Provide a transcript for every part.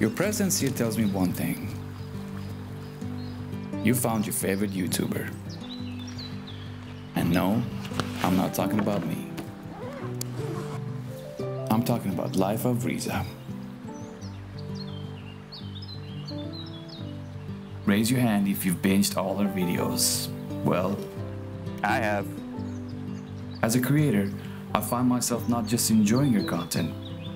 Your presence here tells me one thing. You found your favorite YouTuber. And no, I'm not talking about me. I'm talking about Life of Riza. Raise your hand if you've binged all her videos. Well, I have. As a creator, I find myself not just enjoying her content,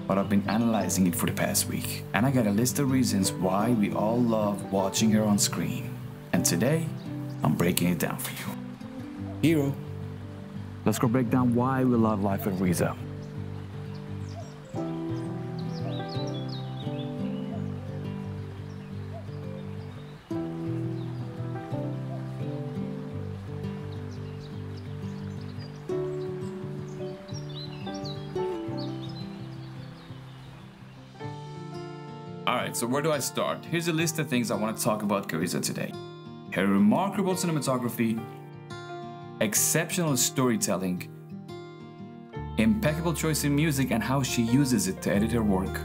but I've been analyzing it for the past week. And I got a list of reasons why we all love watching her on screen. And today, I'm breaking it down for you. Hero, let's go break down why we love Life of Riza. Alright, so where do I start? Here's a list of things I want to talk about Kariza today. Her remarkable cinematography, exceptional storytelling, impeccable choice in music and how she uses it to edit her work,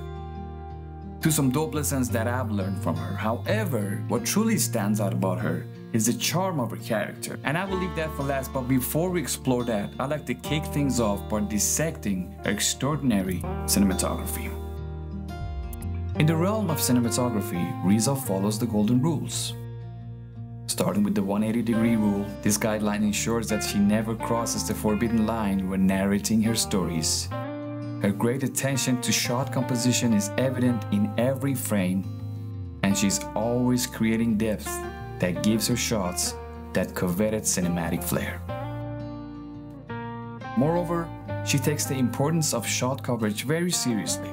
to some dope lessons that I've learned from her. However, what truly stands out about her is the charm of her character. And I will leave that for last, but before we explore that, I'd like to kick things off by dissecting her extraordinary cinematography. In the realm of cinematography, Riza follows the golden rules. Starting with the 180-degree rule, this guideline ensures that she never crosses the forbidden line when narrating her stories. Her great attention to shot composition is evident in every frame, and she's always creating depth that gives her shots that coveted cinematic flair. Moreover, she takes the importance of shot coverage very seriously,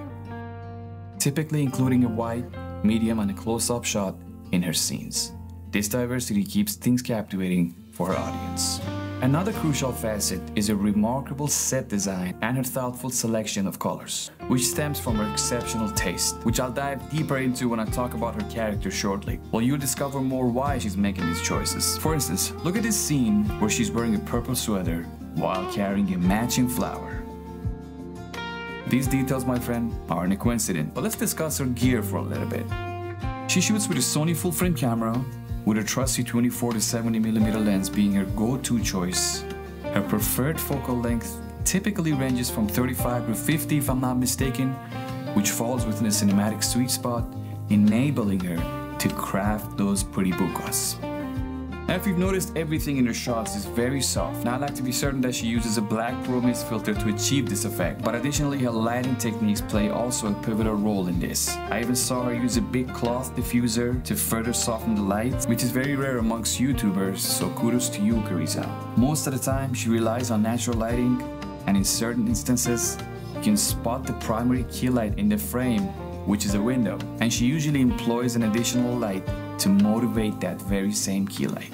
typically including a wide, medium, and a close-up shot in her scenes. This diversity keeps things captivating for her audience. Another crucial facet is a remarkable set design and her thoughtful selection of colors, which stems from her exceptional taste, which I'll dive deeper into when I talk about her character shortly. Well, you'll discover more why she's making these choices. For instance, look at this scene where she's wearing a purple sweater while carrying a matching flower. These details, my friend, aren't a coincidence, but let's discuss her gear for a little bit. She shoots with a Sony full-frame camera, with her trusty 24 to 70mm lens being her go-to choice. Her preferred focal length typically ranges from 35 to 50 if I'm not mistaken, which falls within a cinematic sweet spot, enabling her to craft those pretty bokehs. Now, if you've noticed, everything in her shots is very soft. Now, I like to be certain that she uses a black Pro Mist filter to achieve this effect, but additionally, her lighting techniques play also a pivotal role in this. I even saw her use a big cloth diffuser to further soften the light, which is very rare amongst YouTubers, so kudos to you, Kariza. Most of the time, she relies on natural lighting, and in certain instances, you can spot the primary key light in the frame, which is a window, and she usually employs an additional light to motivate that very same key light.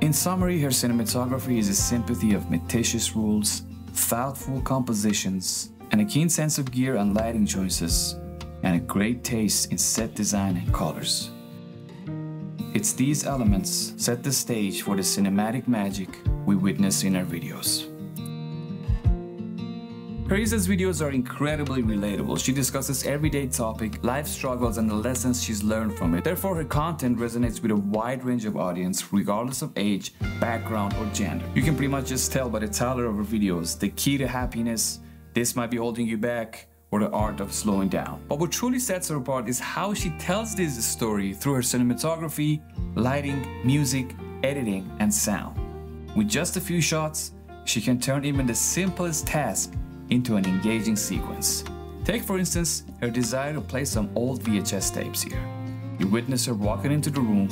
In summary, her cinematography is a sympathy of meticulous rules, thoughtful compositions, and a keen sense of gear and lighting choices, and a great taste in set design and colors. It's these elements set the stage for the cinematic magic we witness in her videos. Kariza's videos are incredibly relatable. She discusses everyday topics, life struggles, and the lessons she's learned from it. Therefore, her content resonates with a wide range of audience, regardless of age, background, or gender. You can pretty much just tell by the title of her videos, the key to happiness, this might be holding you back, or the art of slowing down. But what truly sets her apart is how she tells this story through her cinematography, lighting, music, editing, and sound. With just a few shots, she can turn even the simplest task into an engaging sequence. Take, for instance, her desire to play some old VHS tapes here. You witness her walking into the room,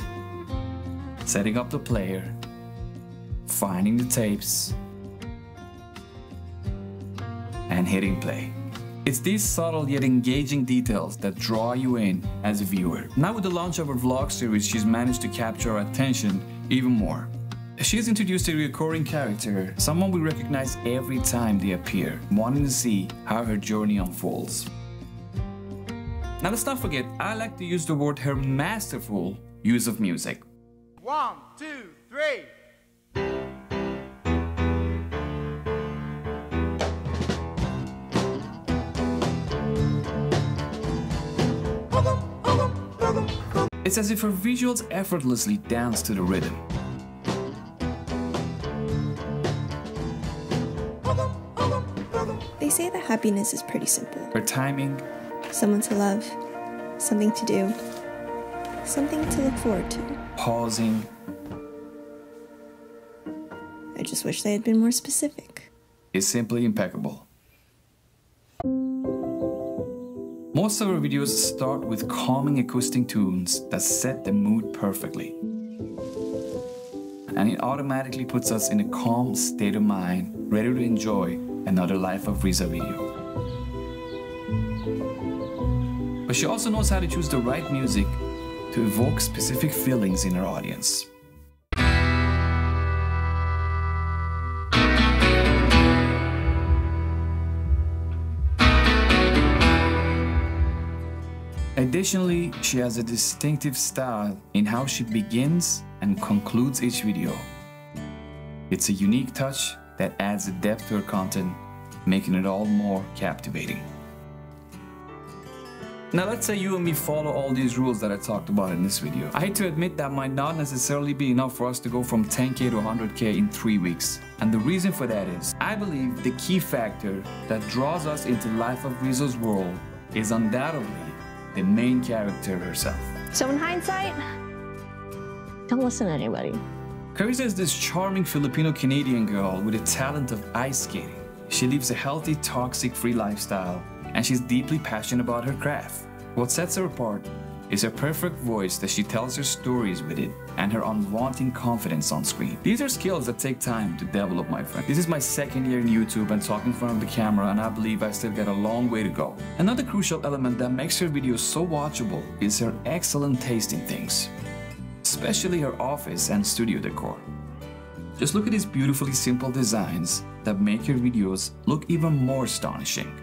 setting up the player, finding the tapes, and hitting play. It's these subtle yet engaging details that draw you in as a viewer. Now, with the launch of her vlog series, she's managed to capture our attention even more. She has introduced a recurring character, someone we recognize every time they appear, wanting to see how her journey unfolds. Now, let's not forget, I like to use the word her masterful use of music. 1, 2, 3. It's as if her visuals effortlessly dance to the rhythm. They say that happiness is pretty simple. Her timing, Someone to love, something to do, something to look forward to. pausing, I just wish they had been more specific. is simply impeccable. Most of her videos start with calming acoustic tunes that set the mood perfectly. And it automatically puts us in a calm state of mind, ready to enjoy another Life of Riza video. But she also knows how to choose the right music to evoke specific feelings in her audience. Additionally, she has a distinctive style in how she begins and concludes each video. It's a unique touch that adds a depth to her content, making it all more captivating. Now let's say you and me follow all these rules that I talked about in this video. I hate to admit that might not necessarily be enough for us to go from 10K to 100K in 3 weeks. And the reason for that is, I believe the key factor that draws us into Life of Riza's world is undoubtedly the main character herself. So in hindsight, don't listen to anybody. Kariza is this charming Filipino-Canadian girl with a talent of ice skating. She lives a healthy, toxic-free lifestyle, and she's deeply passionate about her craft. What sets her apart is her perfect voice that she tells her stories with it, and her unwanting confidence on screen. These are skills that take time to develop, my friend. This is my second year in YouTube and talking in front of the camera, and I believe I still got a long way to go. Another crucial element that makes her videos so watchable is her excellent taste in things, especially her office and studio decor. Just look at these beautifully simple designs that make her videos look even more astonishing.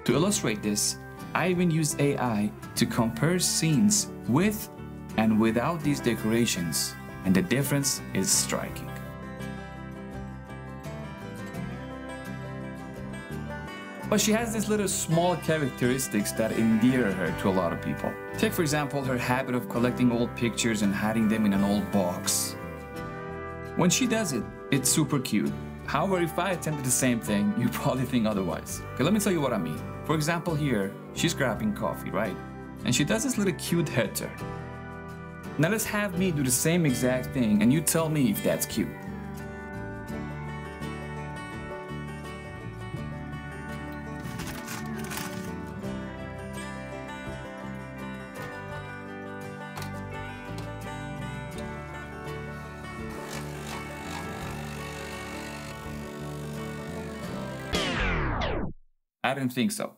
To illustrate this, I even used AI to compare scenes with and without these decorations, and the difference is striking. But she has these little small characteristics that endear her to a lot of people. Take for example her habit of collecting old pictures and hiding them in an old box. When she does it, it's super cute. However, if I attempted the same thing, you'd probably think otherwise. Okay, let me tell you what I mean. For example, here, she's grabbing coffee, right? And she does this little cute head turn. Now let's have me do the same exact thing, and you tell me if that's cute. I didn't think so.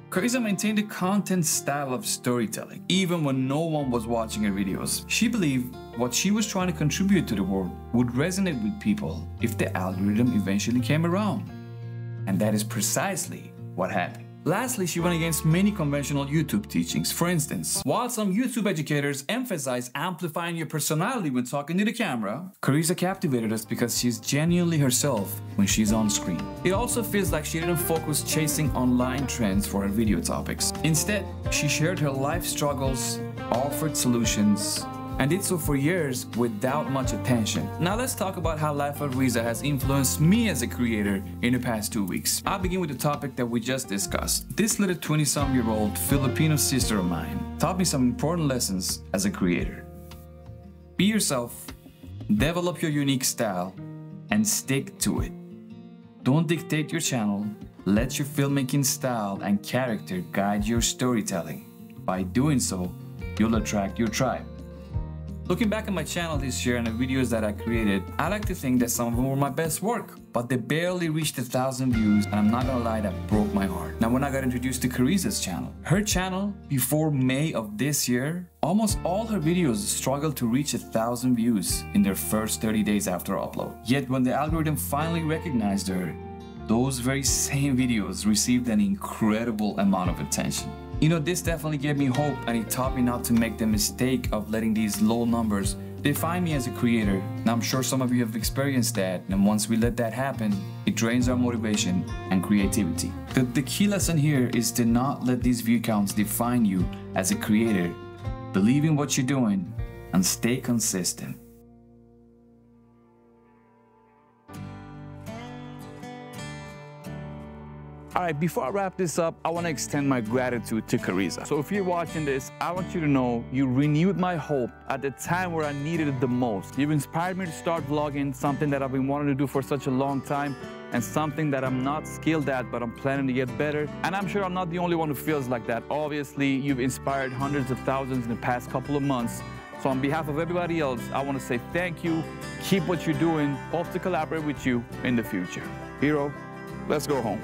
Kariza maintained a content style of storytelling, even when no one was watching her videos. She believed what she was trying to contribute to the world would resonate with people if the algorithm eventually came around. And that is precisely what happened. Lastly, she went against many conventional YouTube teachings. For instance, while some YouTube educators emphasize amplifying your personality when talking to the camera, Kariza captivated us because she's genuinely herself when she's on screen. It also feels like she didn't focus chasing online trends for her video topics. Instead, she shared her life struggles, offered solutions, and did so for years without much attention. Now let's talk about how Life of Riza has influenced me as a creator in the past 2 weeks. I'll begin with the topic that we just discussed. This little 20-some-year-old Filipino sister of mine taught me some important lessons as a creator. Be yourself, develop your unique style, and stick to it. Don't dictate your channel, let your filmmaking style and character guide your storytelling. By doing so, you'll attract your tribe. Looking back at my channel this year and the videos that I created, I like to think that some of them were my best work, but they barely reached 1,000 views, and I'm not gonna lie, that broke my heart. Now when I got introduced to Kariza's channel, her channel, before May of this year, almost all her videos struggled to reach 1,000 views in their first 30 days after upload. Yet when the algorithm finally recognized her, those very same videos received an incredible amount of attention. You know, this definitely gave me hope, and it taught me not to make the mistake of letting these low numbers define me as a creator. And I'm sure some of you have experienced that, and once we let that happen, it drains our motivation and creativity. The key lesson here is to not let these view counts define you as a creator, Believe in what you're doing and stay consistent. All right, before I wrap this up, I want to extend my gratitude to Kariza. So if you're watching this, I want you to know you renewed my hope at the time where I needed it the most. You've inspired me to start vlogging, something that I've been wanting to do for such a long time, and something that I'm not skilled at, but I'm planning to get better. And I'm sure I'm not the only one who feels like that. Obviously, you've inspired hundreds of thousands in the past couple of months. So on behalf of everybody else, I want to say thank you. Keep what you're doing. Hope to collaborate with you in the future. Hero, let's go home.